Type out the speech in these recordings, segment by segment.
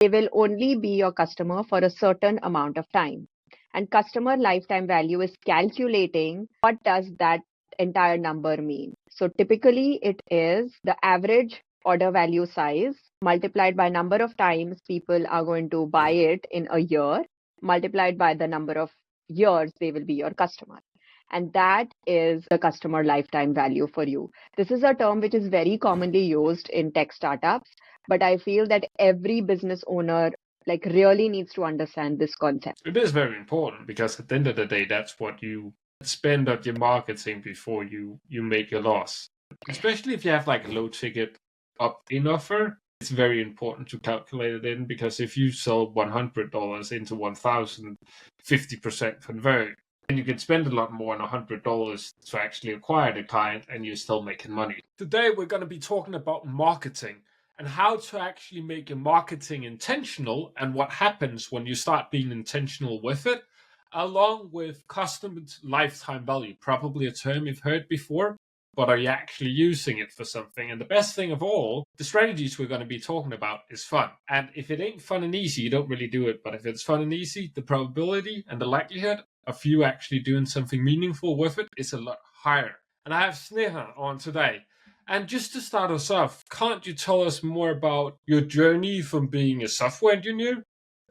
they will only be your customer for a certain amount of time. And customer lifetime value is calculating what does that entire number mean. So typically it is the average order value size multiplied by number of times people are going to buy it in a year, multiplied by the number of years they will be your customer. And that is the customer lifetime value for you. This is a term which is very commonly used in tech startups, but I feel that every business owner like really needs to understand this concept. It is very important because at the end of the day, that's what you spend on your marketing before you make your loss. Especially if you have like a low ticket opt-in offer, it's very important to calculate it in, because if you sell $100 into 1,000, 50% convert, and you can spend a lot more than $100 to actually acquire the client and you're still making money. Today, we're going to be talking about marketing and how to actually make your marketing intentional and what happens when you start being intentional with it, along with customer lifetime value, probably a term you've heard before, but are you actually using it for something? And the best thing of all, the strategies we're going to be talking about is fun. And if it ain't fun and easy, you don't really do it. But if it's fun and easy, the probability and the likelihood of you actually doing something meaningful with it is a lot higher. And I have Sneha on today. And just to start us off, can't you tell us more about your journey from being a software engineer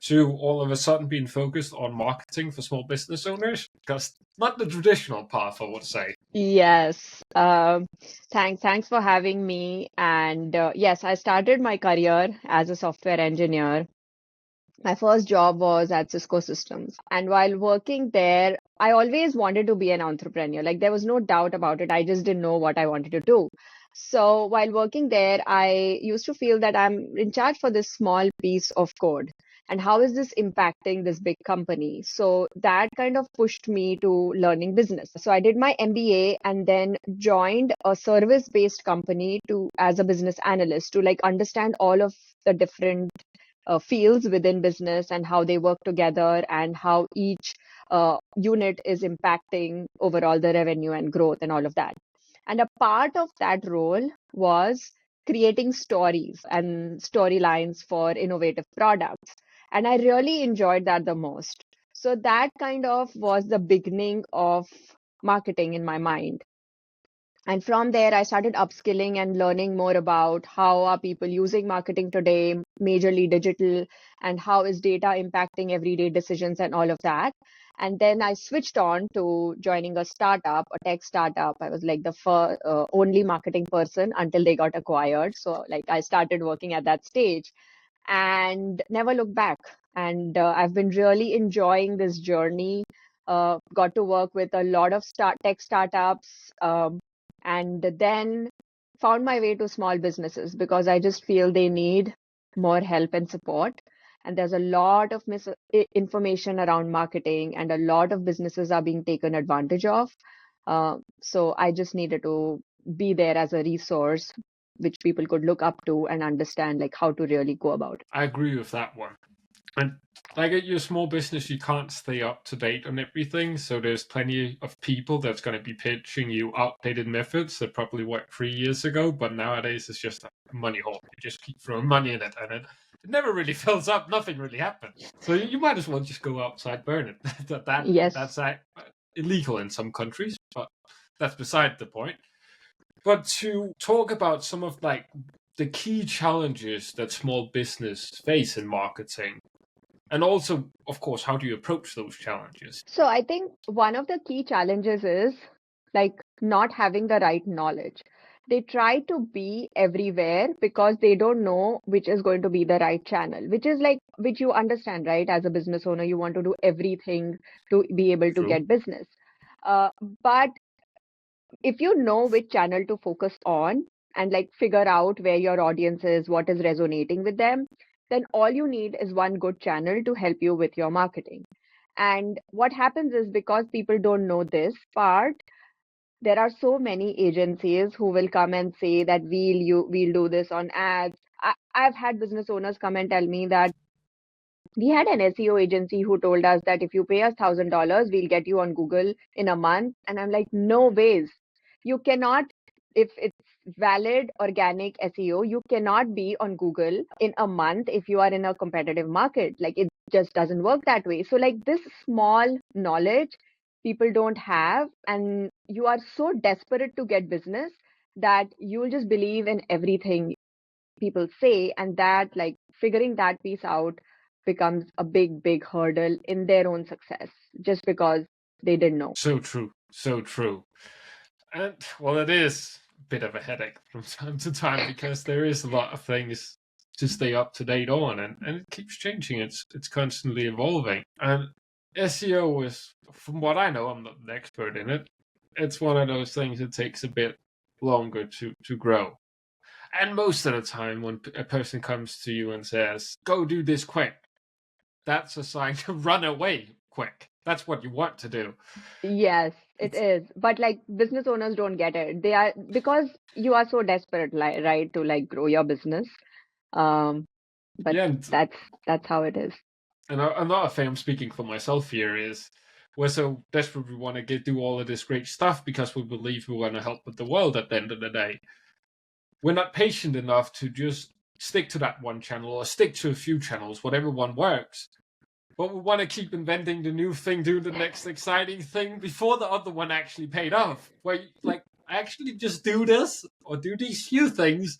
to all of a sudden being focused on marketing for small business owners? Because not the traditional path, I would say. Yes. Thanks for having me. And yes, I started my career as a software engineer. My first job was at Cisco Systems. And while working there, I always wanted to be an entrepreneur. Like there was no doubt about it. I just didn't know what I wanted to do. So while working there, I used to feel that I'm in charge for this small piece of code. And how is this impacting this big company? So that kind of pushed me to learning business. So I did my MBA and then joined a service-based company to as a business analyst to like understand all of the different fields within business and how they work together and how each unit is impacting overall the revenue and growth and all of that. And a part of that role was creating stories and storylines for innovative products. And I really enjoyed that the most. So that kind of was the beginning of marketing in my mind. And from there, I started upskilling and learning more about how are people using marketing today, majorly digital, and how is data impacting everyday decisions and all of that. And then I switched on to joining a startup, a tech startup. I was like the only marketing person until they got acquired. So like I started working at that stage and never looked back. And I've been really enjoying this journey. Got to work with a lot of tech startups. And then found my way to small businesses because I just feel they need more help and support. And there's a lot of misinformation around marketing, and a lot of businesses are being taken advantage of. So I just needed to be there as a resource which people could look up to and understand like how to really go about it. I agree with that one. And like at your small business, you can't stay up to date on everything. So there's plenty of people that's going to be pitching you outdated methods that probably worked 3 years ago. But nowadays it's just a money hole. You just keep throwing money in it and it never really fills up. Nothing really happens. So you might as well just go outside, burn it. Yes. That's illegal in some countries, but that's beside the point. But to talk about some of like the key challenges that small business face in marketing, and also, of course, how do you approach those challenges? So I think one of the key challenges is like not having the right knowledge. They try to be everywhere because they don't know which is going to be the right channel, which is like, which you understand, right? As a business owner, you want to do everything to be able to True. get business. But if you know which channel to focus on and like figure out where your audience is, what is resonating with them, then all you need is one good channel to help you with your marketing. And what happens is because people don't know this part, there are so many agencies who will come and say that we'll do this on ads. I've had business owners come and tell me that we had an SEO agency who told us that if you pay us $1,000, we'll get you on Google in a month. And I'm like, no ways. You cannot, if it's valid organic SEO, you cannot be on Google in a month if you are in a competitive market. Like it just doesn't work that way. So like this small knowledge people don't have, and you are so desperate to get business that you'll just believe in everything people say, and that like figuring that piece out becomes a big hurdle in their own success just because they didn't know. So true. So true. And well, it is a bit of a headache from time to time because there is a lot of things to stay up to date on, and it keeps changing. It's constantly evolving. And SEO is, from what I know, I'm not an expert in it. It's one of those things that takes a bit longer to grow. And most of the time, when a person comes to you and says, "Go do this quick," that's a sign to run away quick. That's what you want to do. Yes, it It's is. But like business owners don't get it. They are because you are so desperate, like, right, to like grow your business. Um, but yeah, that's how it is. and another thing I'm speaking for myself here is we're so desperate we want to do all of this great stuff because we believe we want to help with the world at the end of the day. We're not patient enough to just stick to that one channel or stick to a few channels, whatever one works. But we want to keep inventing the new thing, doing the next exciting thing before the other one actually paid off. Where you, like, actually just do this or do these few things,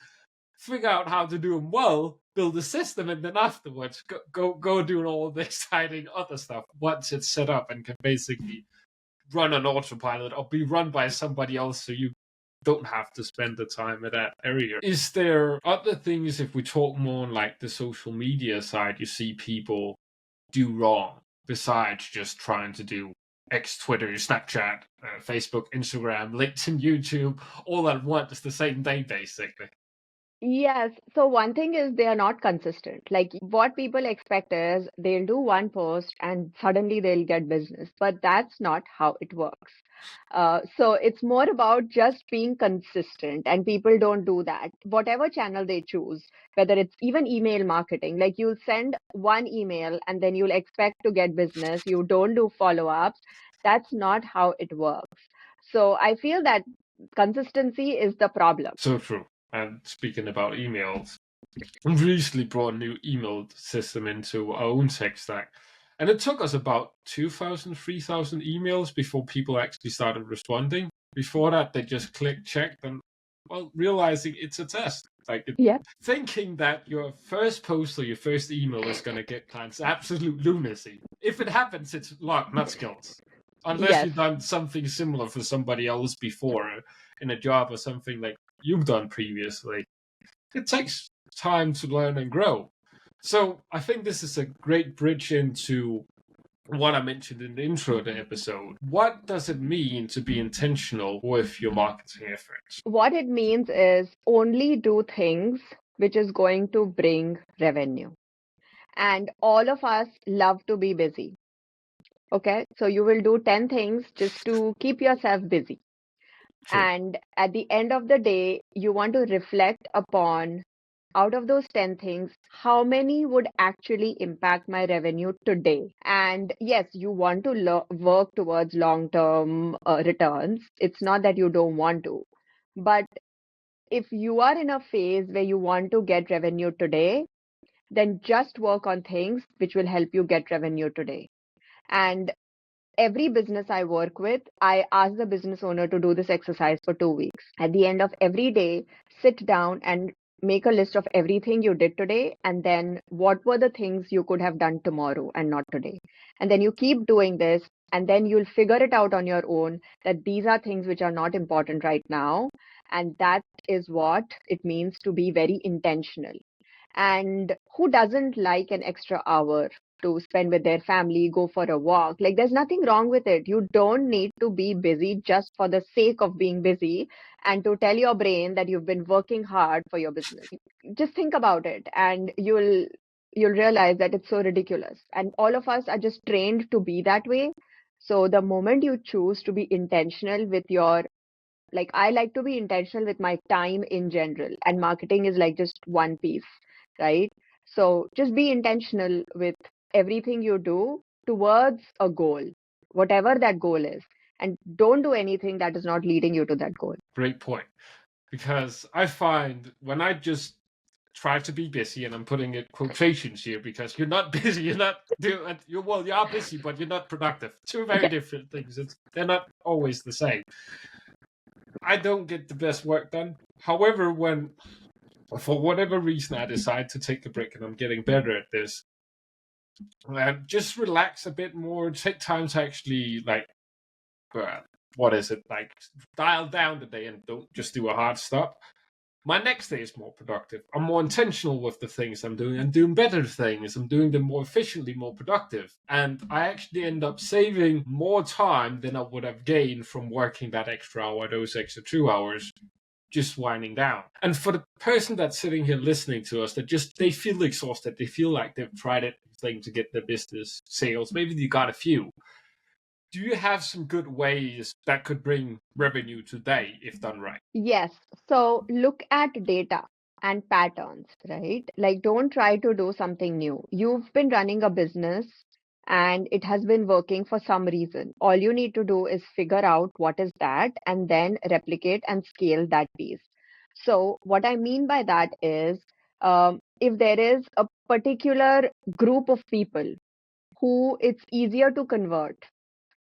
figure out how to do them well, build a system, and then afterwards go doing all the exciting other stuff once it's set up and can basically run on autopilot or be run by somebody else, so you don't have to spend the time at that area. Is there other things, if we talk more on like the social media side, you see people do wrong besides just trying to do X, Twitter, Snapchat, Facebook, Instagram, LinkedIn, YouTube, all at once the same day, basically? Yes. So one thing is they are not consistent. Like what people expect is they'll do one post and suddenly they'll get business, but that's not how it works. So it's more about just being consistent, and people don't do that. Whatever channel they choose, whether it's even email marketing, like you'll send one email and then you'll expect to get business. You don't do follow-ups. That's not how it works. So I feel that consistency is the problem. So true. And speaking about emails, we recently brought a new email system into our own tech stack. And it took us about 2,000, 3,000 emails before people actually started responding. Before that, they just clicked, checked, and, well, realizing it's a test. Yeah. Thinking that your first post or your first email is going to get clients, absolute lunacy. If it happens, it's luck, not skills. Unless Yes. you've done something similar for somebody else before in a job or something like you've done previously. It takes time to learn and grow. So I think this is a great bridge into what I mentioned in the intro of the episode. What does it mean to be intentional with your marketing efforts? What it means is only do things which is going to bring revenue. And all of us love to be busy. Okay. So you will do 10 things just to keep yourself busy. True. And at the end of the day, you want to reflect upon out of those 10 things, how many would actually impact my revenue today? And yes, you want to work towards long-term returns. It's not that you don't want to, but if you are in a phase where you want to get revenue today, then just work on things which will help you get revenue today. And every business I work with, I ask the business owner to do this exercise for 2 weeks. At the end of every day, sit down and make a list of everything you did today, and then what were the things you could have done tomorrow and not today. And then you keep doing this, and then you'll figure it out on your own that these are things which are not important right now. And that is what it means to be very intentional. And who doesn't like an extra hour to spend with their family, go for a walk? Like, there's nothing wrong with it. You don't need to be busy just for the sake of being busy and to tell your brain that you've been working hard for your business. Just think about it, and you'll realize that it's so ridiculous. And all of us are just trained to be that way. So the moment you choose to be intentional with your, like, I like to be intentional with my time in general, and marketing is like just one piece, right? So just be intentional with everything you do towards a goal, whatever that goal is, and don't do anything that is not leading you to that goal. Great point. because I find when I just try to be busy, and I'm putting it quotations here because you're not busy, you're not doing you well, you are busy, but you're not productive. Two very Yeah. different things. They're not always the same. I don't get the best work done. However, when for whatever reason I decide to take a break and I'm getting better at this, just relax a bit more, take time to actually what is it, like dial down the day and don't just do a hard stop. My next day is more productive. I'm more intentional with the things I'm doing. I'm doing better things. I'm doing them more efficiently, more productive. And I actually end up saving more time than I would have gained from working that extra hour, those extra 2 hours, just winding down. And for the person that's sitting here listening to us, they feel exhausted. They feel like they've tried everything to get their business sales. Maybe you got a few. Do you have some good ways that could bring revenue today if done right? Yes. So look at data and patterns, right? Like, don't try to do something new. You've been running a business and it has been working for some reason. All you need to do is figure out what is that and then replicate and scale that piece. So, what I mean by that is, if there is a particular group of people who it's easier to convert,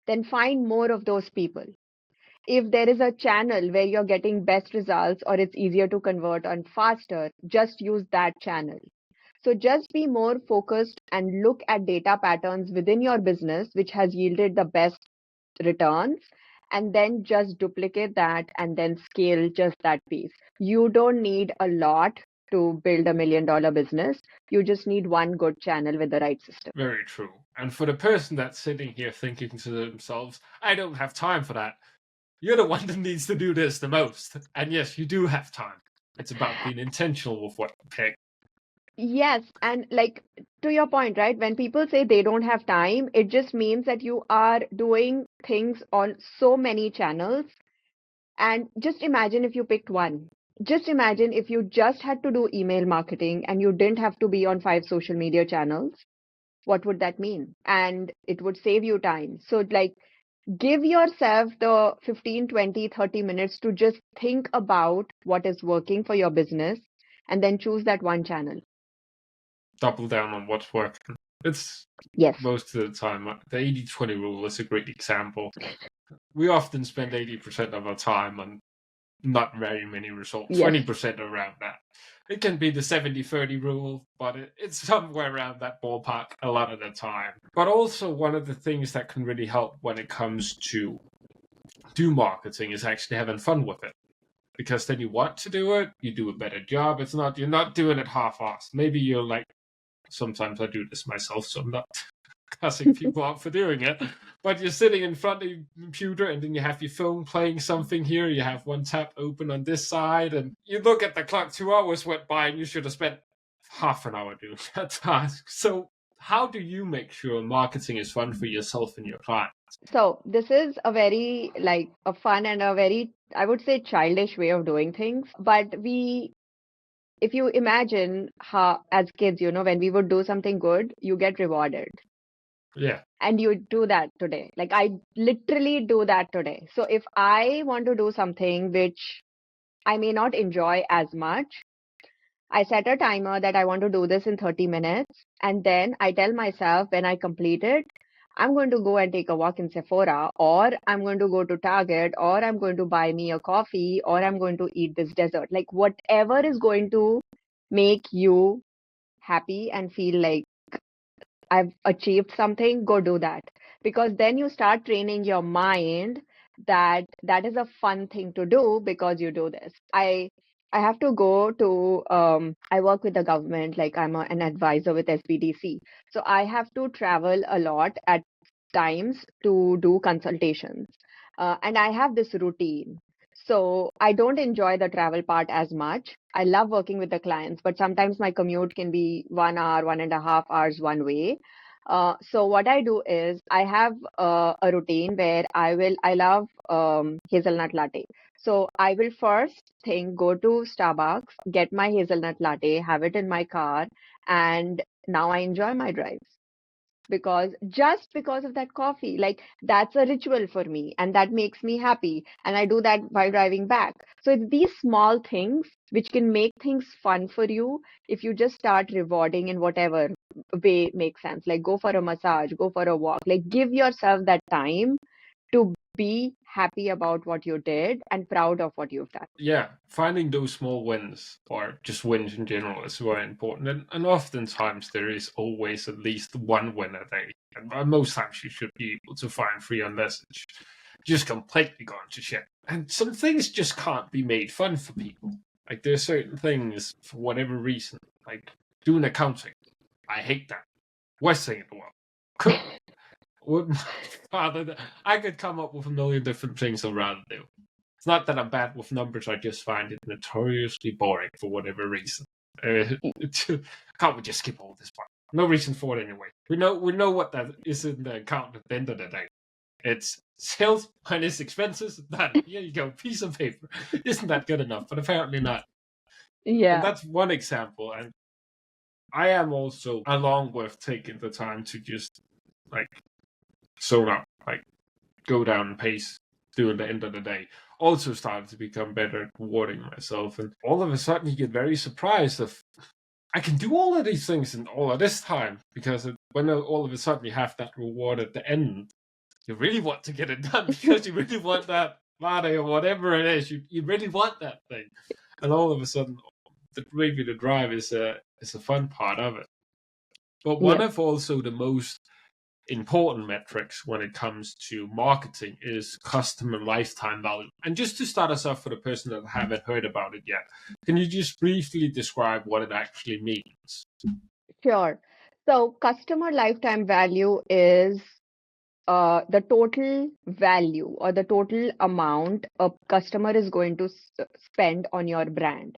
then find more of those people. If there is a channel where you're getting best results or it's easier to convert on faster, just use that channel. So just be more focused and look at data patterns within your business, which has yielded the best returns, and then just duplicate that and then scale just that piece. You don't need a lot to build $1 million business. You just need one good channel with the right system. Very true. And for the person that's sitting here thinking to themselves, I don't have time for that, you're the one that needs to do this the most. And yes, you do have time. It's about being intentional with what you pick. Yes, and like to your point, right? When people say they don't have time, it just means that you are doing things on so many channels. And just imagine if you picked one. Just imagine if you just had to do email marketing and you didn't have to be on 5 social media channels. What would that mean? And it would save you time. So, like, give yourself the 15, 20, 30 minutes to just think about what is working for your business and then choose that one channel. Double down on what's working. It's Yes. most of the time. The 80-20 rule is a great example. We often spend 80% of our time on not very many results, Yes. 20% around that. It can be the 70-30 rule, but it's somewhere around that ballpark a lot of the time. But also, one of the things that can really help when it comes to do marketing is actually having fun with it. Because then you want to do it, you do a better job. You're not doing it half-assed. Maybe you're like, sometimes I do this myself, so I'm not cussing people out for doing it. But you're sitting in front of your computer and then you have your phone playing something here. You have one tab open on this side and you look at the clock, 2 hours went by and you should have spent half an hour doing that task. So how do you make sure marketing is fun for yourself and your client? So this is a very like a fun and a very, I would say, childish way of doing things. But if you imagine how, as kids, when we would do something good, you get rewarded. Yeah. And you do that today. Like I literally do that today. So if I want to do something which I may not enjoy as much, I set a timer that I want to do this in 30 minutes. And then I tell myself when I complete it, I'm going to go and take a walk in Sephora, or I'm going to go to Target, or I'm going to buy me a coffee, or I'm going to eat this dessert. Like whatever is going to make you happy and feel like I've achieved something, go do that. Because then you start training your mind that that is a fun thing to do because you do this. I have to go to I work with the government, like I'm an advisor with SBDC. So I have to travel a lot at times to do consultations. And I have this routine. So I don't enjoy the travel part as much. I love working with the clients, but sometimes my commute can be 1 hour, 1.5 hours one way. So what I do is I have a routine where I love hazelnut latte. So I will first thing go to Starbucks, get my hazelnut latte, have it in my car, and now I enjoy my drives. just because of that coffee. Like that's a ritual for me and that makes me happy. And I do that while driving back. So it's these small things which can make things fun for you if you just start rewarding in whatever way makes sense. Like go for a massage, go for a walk, like give yourself that time to be happy about what you did and proud of what you've done. Yeah, finding those small wins or just wins in general is very important. And oftentimes there is always at least one win a day. And most times you should be able to find three unless it's just completely gone to shit. And some things just can't be made fun for people. Like there's certain things for whatever reason, like doing accounting. I hate that. Worst thing in the world. With my father, I could come up with a million different things I'd rather do. It's not that I'm bad with numbers, I just find it notoriously boring for whatever reason. Can't we just skip all this part? No reason for it anyway. We know what that is in the account at the end of the day. It's sales minus expenses. Done. Here you go, piece of paper. Isn't that good enough? But apparently not. And Yeah. that's one example. And I am also, along with taking the time to just like zone up, like go down pace during the end of the day, also started to become better at rewarding myself. And all of a sudden, you get very surprised of I can do all of these things in all of this time because when all of a sudden you have that reward at the end, you really want to get it done because you really want that money or whatever it is. You really want that thing, and all of a sudden, maybe the drive is a fun part of it. But one Yes. of also the most important metrics when it comes to marketing is customer lifetime value. And just to start us off for the person that haven't heard about it yet, can you just briefly describe what it actually means? Sure. So customer lifetime value is the total value or the total amount a customer is going to spend on your brand.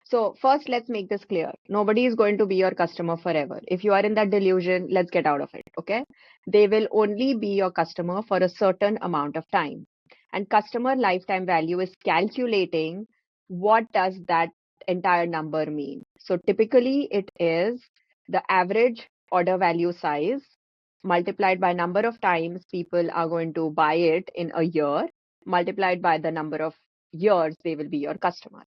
So first, let's make this clear. Nobody is going to be your customer forever. If you are in that delusion, let's get out of it, okay? They will only be your customer for a certain amount of time. And customer lifetime value is calculating what does that entire number mean. So typically it is the average order value size multiplied by number of times people are going to buy it in a year, multiplied by the number of years they will be your customer.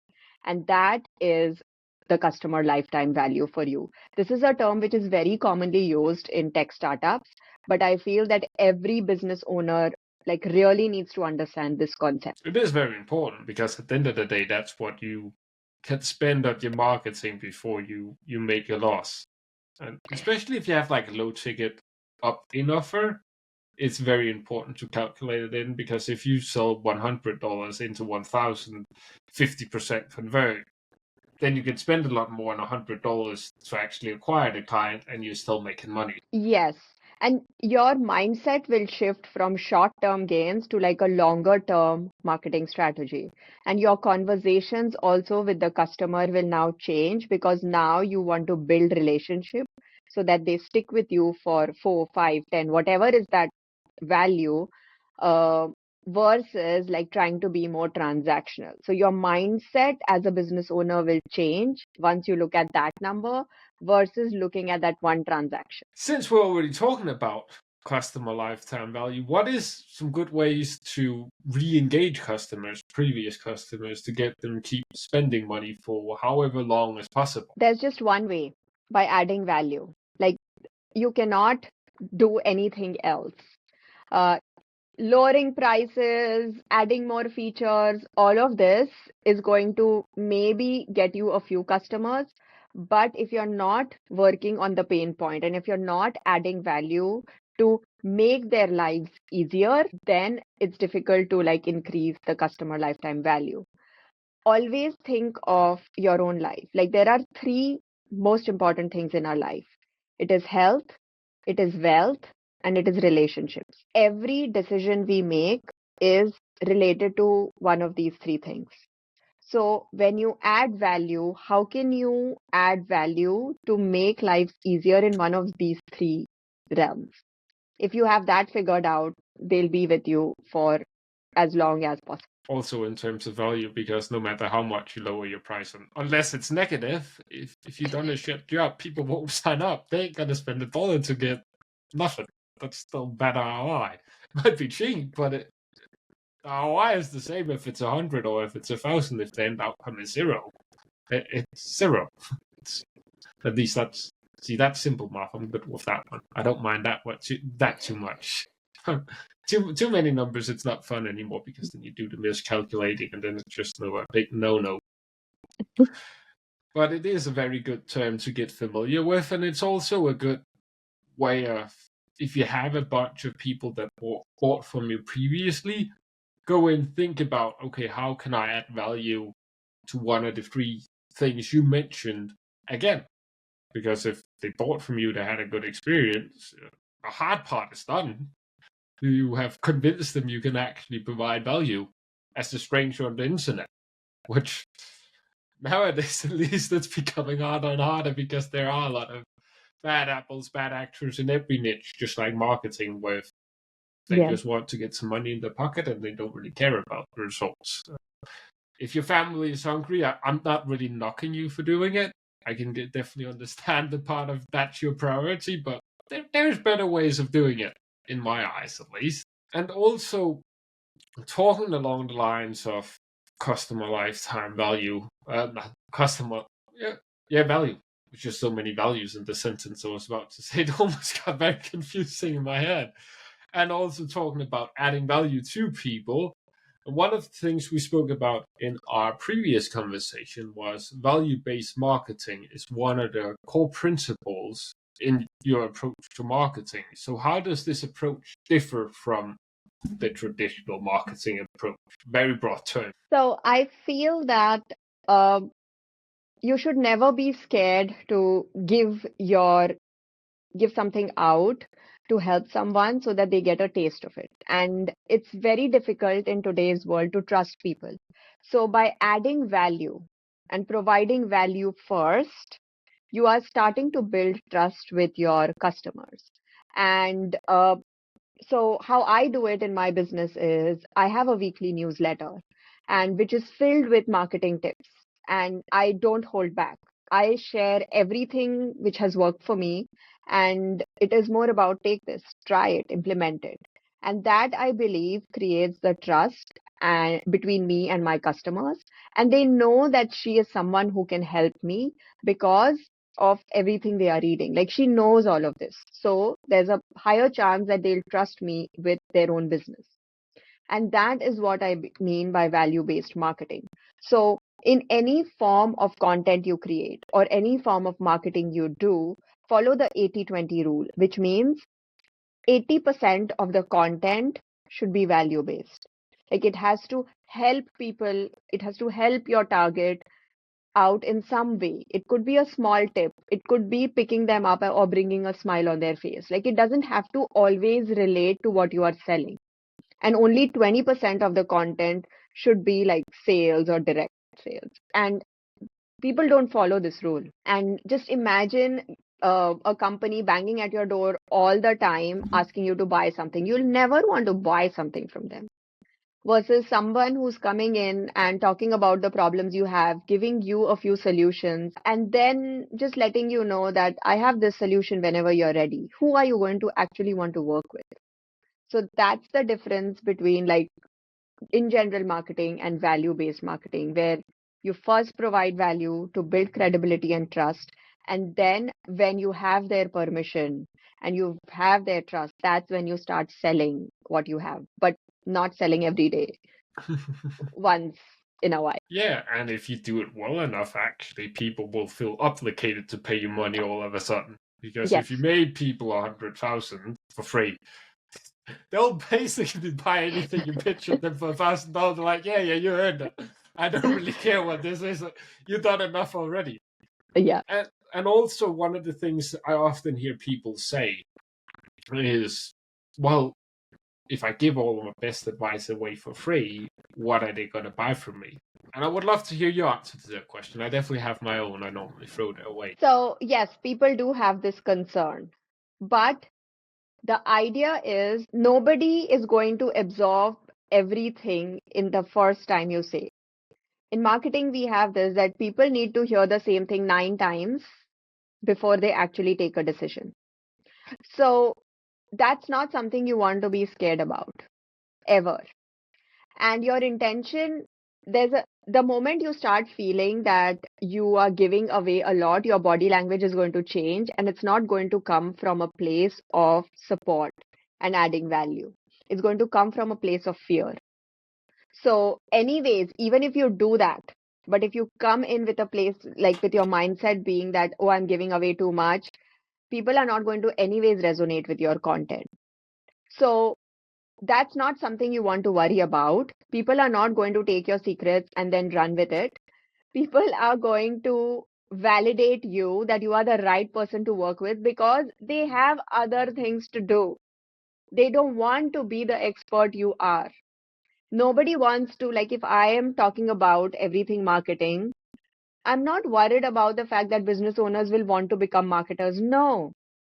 And that is the customer lifetime value for you. This is a term which is very commonly used in tech startups, but I feel that every business owner like really needs to understand this concept. It is very important because at the end of the day, that's what you can spend on your marketing before you make a loss. And especially if you have like a low ticket opt-in offer, it's very important to calculate it in because if you sell $100 into 1,000, 50% convert, then you can spend a lot more than $100 to actually acquire the client and you're still making money. Yes. And your mindset will shift from short-term gains to like a longer-term marketing strategy. And your conversations also with the customer will now change because now you want to build relationship so that they stick with you for 4, 5, 10, whatever is that value, uh, versus like trying to be more transactional. So your mindset as a business owner will change once you look at that number versus looking at that one transaction. Since we're already talking about customer lifetime value, what is some good ways to re-engage customers, previous customers, to get them to keep spending money for however long as possible? There's just one way, by adding value. Like you cannot do anything else. Uh, Lowering prices, adding more features, all of this is going to maybe get you a few customers. But if you're not working on the pain point and if you're not adding value to make their lives easier, then it's difficult to like increase the customer lifetime value. Always think of your own life. Like there are three most important things in our life. It is health, it is wealth, and it is relationships. Every decision we make is related to one of these three things. So when you add value, how can you add value to make life easier in one of these three realms? If you have that figured out, they'll be with you for as long as possible. Also in terms of value, because no matter how much you lower your price, unless it's negative, if you've done a shit job, people won't sign up. They ain't gonna spend $1 to get nothing. That's still bad ROI. Might be cheap, but ROI is the same if it's 100 or if it's 1,000. If the end outcome is zero, it's zero. It's, at least that's simple math. I'm good with that one. I don't mind that too much. Too many numbers, it's not fun anymore because then you do the miscalculating and then it's just a big no. But it is a very good term to get familiar with, and it's also a good way of, if you have a bunch of people that bought from you previously, go and think about, okay, how can I add value to one of the three things you mentioned again? Because if they bought from you, they had a good experience, the hard part is done. You have convinced them you can actually provide value as a stranger on the internet, which nowadays at least it's becoming harder and harder because there are a lot of bad apples, bad actors in every niche, just like marketing, where they Yeah. just want to get some money in their pocket and they don't really care about the results. If your family is hungry, I'm not really knocking you for doing it. I can definitely understand the part of that's your priority, but there's better ways of doing it, in my eyes at least. And also, talking along the lines of customer lifetime value, customer, value. There's just so many values in the sentence I was about to say. It almost got very confusing in my head. And also talking about adding value to people. One of the things we spoke about in our previous conversation was value-based marketing is one of the core principles in your approach to marketing. So how does this approach differ from the traditional marketing approach? Very broad term. So I feel that uh, you should never be scared to give something out to help someone so that they get a taste of it. And it's very difficult in today's world to trust people. So by adding value and providing value first, you are starting to build trust with your customers. And so how I do it in my business is I have a weekly newsletter and which is filled with marketing tips, and I don't hold back. I share everything which has worked for me, and it is more about take this, try it, implement it. And that I believe creates the trust and between me and my customers, and they know that she is someone who can help me because of everything they are reading. Like she knows all of this. So there's a higher chance that they'll trust me with their own business. And that is what I mean by value based marketing. So in any form of content you create or any form of marketing you do, follow the 80-20 rule, which means 80% of the content should be value based. Like it has to help people, it has to help your target out in some way. It could be a small tip. It could be picking them up or bringing a smile on their face. Like it doesn't have to always relate to what you are selling. And only 20% of the content should be like sales or direct sales. And people don't follow this rule. And just imagine a company banging at your door all the time asking you to buy something. You'll never want to buy something from them versus someone who's coming in and talking about the problems you have, giving you a few solutions, and then just letting you know that I have this solution whenever you're ready. Who are you going to actually want to work with? So that's the difference between like in general marketing and value based marketing, where you first provide value to build credibility and trust. And then when you have their permission and you have their trust, that's when you start selling what you have, but not selling every day, once in a while. Yeah, and if you do it well enough, actually, people will feel obligated to pay you money all of a sudden. Because Yes. if you made people 100,000 for free, they'll basically buy anything you pitch at them for $1,000. They're like, yeah, you earned it. I don't really care what this is. You've done enough already. Yeah. And also, one of the things I often hear people say is, well, if I give all my best advice away for free, what are they going to buy from me? And I would love to hear your answer to that question. I definitely have my own. I normally throw it away. So, yes, people do have this concern, but the idea is nobody is going to absorb everything in the first time you say. In marketing, we have this that people need to hear the same thing 9 times before they actually take a decision. So that's not something you want to be scared about ever. And your intention, the moment you start feeling that you are giving away a lot, your body language is going to change, and it's not going to come from a place of support and adding value. It's going to come from a place of fear. So, anyways, even if you do that, but if you come in with a place like with your mindset being that, oh, I'm giving away too much, people are not going to anyways resonate with your content. So, that's not something you want to worry about. People are not going to take your secrets and then run with it. People are going to validate you that you are the right person to work with because they have other things to do. They don't want to be the expert you are. Nobody wants to, like, if I am talking about everything marketing, I'm not worried about the fact that business owners will want to become marketers. No,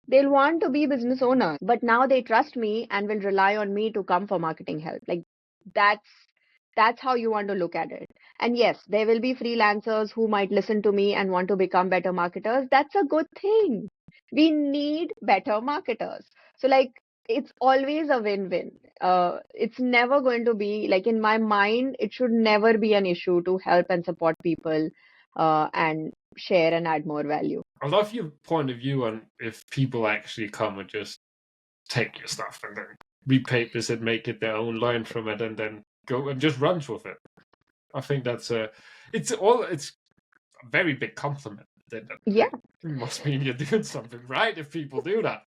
they'll want to be business owners, but now they trust me and will rely on me to come for marketing help. Like that's that's how you want to look at it. And yes, there will be freelancers who might listen to me and want to become better marketers. That's a good thing. We need better marketers. So like it's always a win-win. It's never going to be like in my mind, it should never be an issue to help and support people and share and add more value. I love your point of view on if people actually come and just take your stuff and then repurpose it, make it their own, learn from it, and then go and just runs with it. I think that's it's a very big compliment. Yeah. It must mean you're doing something right if people do that.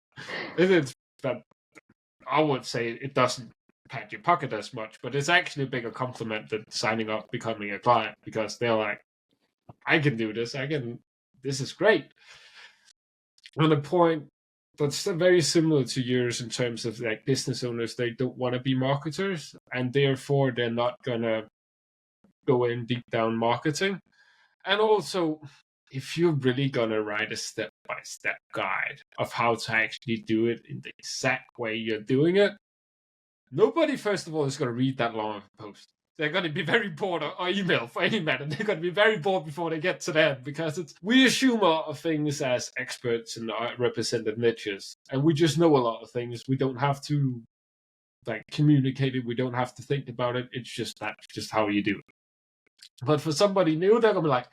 It's that I would say it doesn't pat your pocket as much, but it's actually a bigger compliment than signing up, becoming a client, because they're like, I can do this. This is great. On a point that's very similar to yours in terms of like business owners, they don't want to be marketers, and therefore they're not gonna go in deep down marketing. And also, if you're really gonna write a step-by-step guide of how to actually do it in the exact way you're doing it, nobody, first of all, is gonna read that long of a post. They're going to be very bored, or email for any matter. They're going to be very bored before they get to the end, because we assume a lot of things as experts in our represented niches, and we just know a lot of things. We don't have to like communicate it. We don't have to think about it. It's just how you do it. But for somebody new, they're going to be like,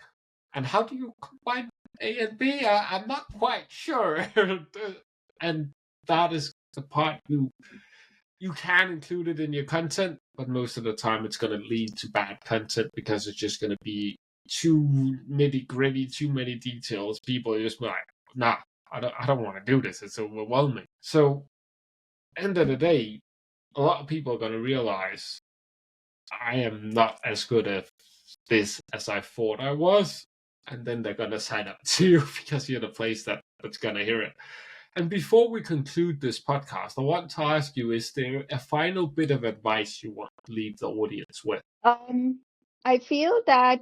and how do you combine A and B? I'm not quite sure. And that is the part you can include it in your content, but most of the time it's going to lead to bad content because it's just going to be too nitty gritty, too many details. People are just like, nah, I don't want to do this. It's overwhelming. So, end of the day, a lot of people are going to realize I am not as good at this as I thought I was. And then they're going to sign up to you because you're the place that's going to hear it. And before we conclude this podcast, I want to ask you, is there a final bit of advice you want to leave the audience with? I feel that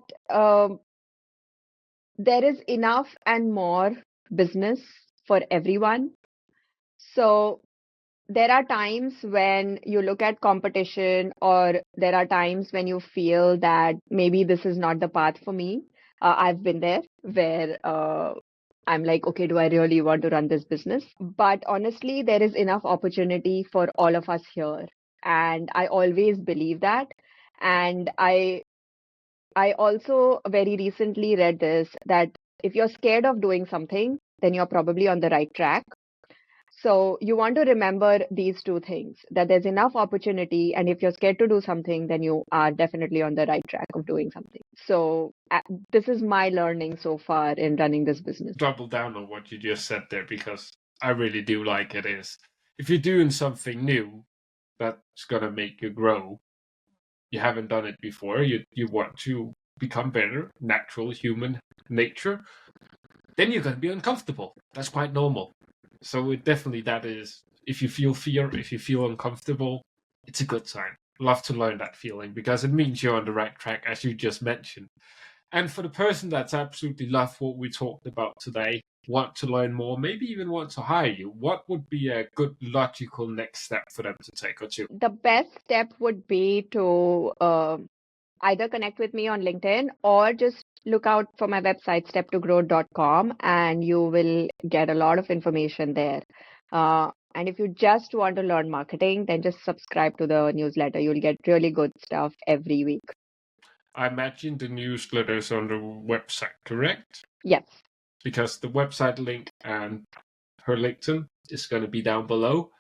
there is enough and more business for everyone. So there are times when you look at competition, or there are times when you feel that maybe this is not the path for me. I've been there where I'm like, okay, do I really want to run this business? But honestly, there is enough opportunity for all of us here. And I always believe that. And I also very recently read this, that if you're scared of doing something, then you're probably on the right track. So you want to remember these two things, that there's enough opportunity, and if you're scared to do something, then you are definitely on the right track of doing something. So this is my learning so far in running this business. Double down on what you just said there, because I really do like it. Is if you're doing something new that's going to make you grow, you haven't done it before, you want to become better, natural human nature, then you're going to be uncomfortable. That's quite normal. So that is, if you feel fear, if you feel uncomfortable, it's a good sign. Love to learn that feeling, because it means you're on the right track, as you just mentioned. And for the person that's absolutely loved what we talked about today, want to learn more, maybe even want to hire you, what would be a good logical next step for them to take or two? The best step would be to either connect with me on LinkedIn or just look out for my website, step2growth.com, and you will get a lot of information there. And if you just want to learn marketing, then just subscribe to the newsletter. You'll get really good stuff every week. I imagine the newsletters on the website, correct? Yes. Because the website link and her LinkedIn is going to be down below.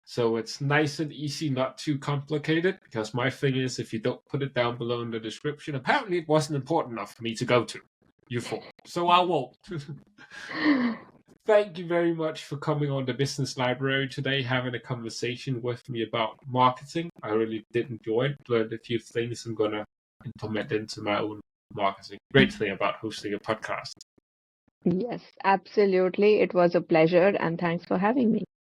So it's nice and easy, not too complicated, because my thing is, if you don't put it down below in the description, apparently it wasn't important enough for me to go to. You thought. So I won't. Thank you very much for coming on the Business Library today, having a conversation with me about marketing. I really did enjoy it. Learned a few things I'm going to implement into my own marketing. Great thing about hosting a podcast. Yes, absolutely. It was a pleasure, and thanks for having me.